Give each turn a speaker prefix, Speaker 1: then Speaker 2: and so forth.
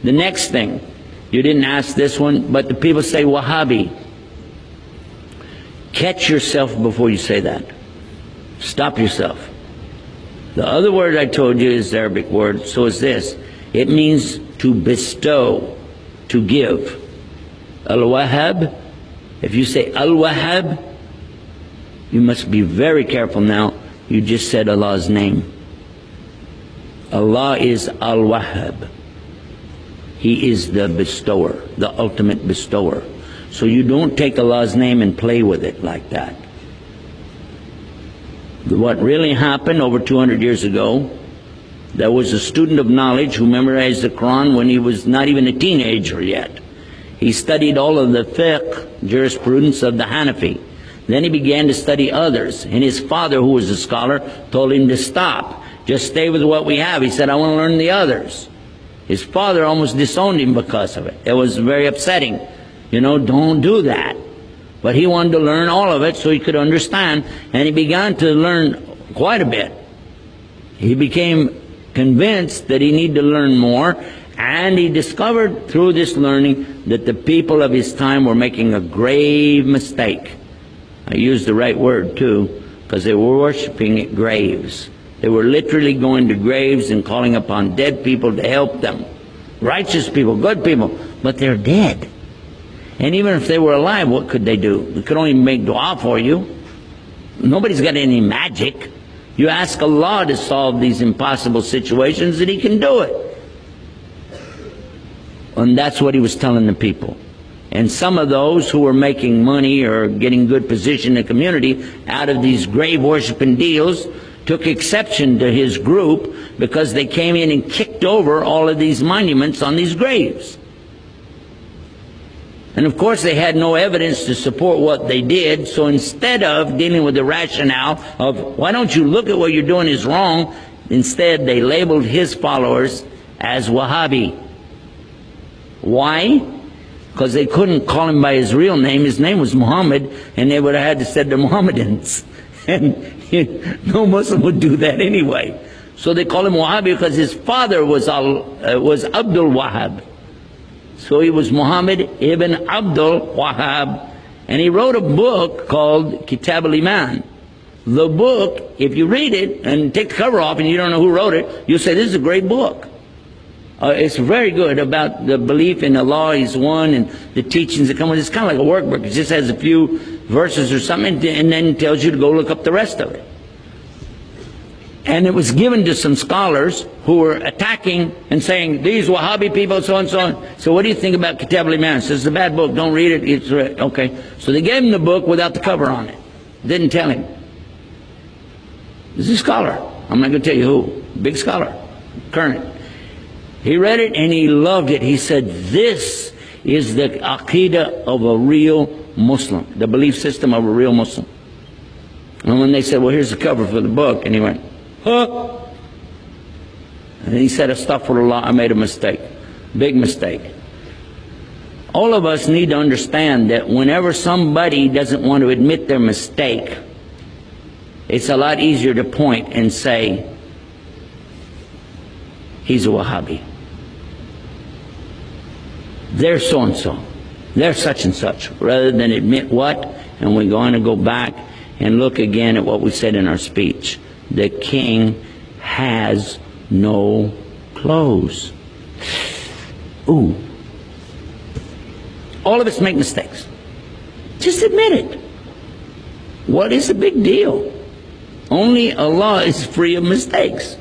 Speaker 1: The next thing, you didn't ask this one, but the people say Wahabi. Catch yourself before you say that. Stop yourself. The other word I told you is the Arabic word, so is this. It means to bestow, to give. Al-Wahhab, if you say Al-Wahhab, you must be very careful now. You just said Allah's name. Allah is Al-Wahhab. He is the bestower, the ultimate bestower. So you don't take Allah's name and play with it like that. What really happened over 200 years ago, there was a student of knowledge who memorized the Quran when he was not even a teenager yet. He studied all of the fiqh, jurisprudence of the Hanafi. Then he began to study others. And his father, who was a scholar, told him to stop. Just stay with what we have. He said, I want to learn the others. His father almost disowned him because of it. It was very upsetting. You know, don't do that. But he wanted to learn all of it so he could understand. And he began to learn quite a bit. He became convinced that he needed to learn more. And he discovered through this learning that the people of his time were making a grave mistake. I used the right word too, because they were worshiping at graves. They were literally going to graves and calling upon dead people to help them. Righteous people, good people, but they're dead. And even if they were alive, what could they do? They could only make dua for you. Nobody's got any magic. You ask Allah to solve these impossible situations and He can do it. And that's what he was telling the people. And some of those who were making money or getting good position in the community out of these grave worshiping deals took exception to his group because they came in and kicked over all of these monuments on these graves. And of course they had no evidence to support what they did, so instead of dealing with the rationale of why don't you look at what you're doing is wrong, instead they labeled his followers as Wahabi. Why? Because they couldn't call him by his real name. His name was Muhammad, and they would have had to say the Mohammedans. And no Muslim would do that anyway. So they call him Wahabi because his father was Abdul Wahhab. So he was Muhammad ibn Abdul Wahhab, and he wrote a book called Kitab al-Iman. The book, if you read it and take the cover off and you don't know who wrote it, you'll say, this is a great book. It's very good about the belief in Allah is one and the teachings that come with it. It's kind of like a workbook. It just has a few verses or something and then tells you to go look up the rest of it. And it was given to some scholars who were attacking and saying, these Wahhabi people, so and so on. So what do you think about Kitab al-Iman? Says it's a bad book, don't read it. It's okay. So they gave him the book without the cover on it. Didn't tell him. This is a scholar. I'm not going to tell you who. Big scholar. Current. He read it and he loved it. He said, this is the aqidah of a real Muslim, the belief system of a real Muslim. And when they said, well, here's the cover for the book, and he went, huh? And he said, astaghfirullah, I made a mistake. Big mistake. All of us need to understand that whenever somebody doesn't want to admit their mistake, it's a lot easier to point and say, he's a Wahhabi. They're so-and-so. They're such and such. Rather than admit what? And we're going to go back and look again at what we said in our speech. The king has no clothes. Ooh. All of us make mistakes. Just admit it. What is the big deal? Only Allah is free of mistakes.